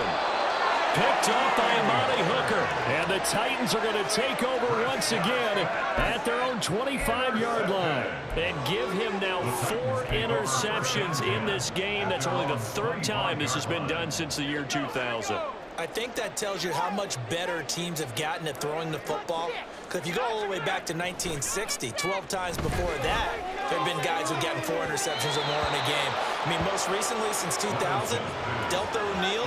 Picked off by Amani Hooker. And the Titans are going to take over once again at their own 25-yard line. And give him now 4 interceptions in this game. That's only the 3rd time this has been done since the year 2000. I think that tells you how much better teams have gotten at throwing the football. Because if you go all the way back to 1960, 12 times before that, there have been guys who've gotten 4 interceptions or more in a game. I mean, most recently, since 2000, Delta O'Neal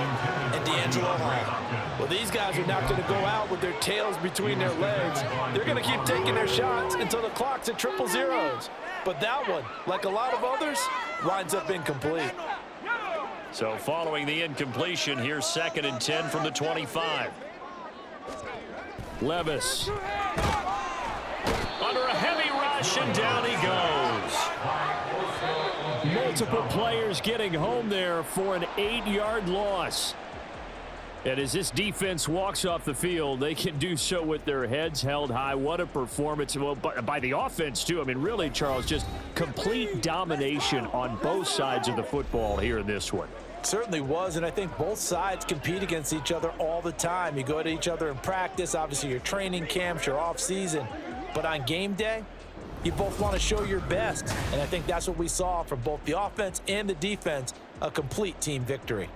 and D'Angelo Hall. Well, these guys are not going to go out with their tails between their legs. They're going to keep taking their shots until the clock's at 000. But that one, like a lot of others, winds up incomplete. So following the incompletion, here's 2nd and 10 from the 25. Levis. Under a heavy rush, and down he goes. Multiple players getting home there for an 8-yard loss. And as this defense walks off the field, they can do so with their heads held high. What a performance. Well, by the offense, too. I mean, really, Charles, just complete domination on both sides of the football here in this one. Certainly was, and I think both sides compete against each other all the time. You go to each other in practice, obviously your training camps, your off-season. But on game day, you both want to show your best. And I think that's what we saw from both the offense and the defense, a complete team victory.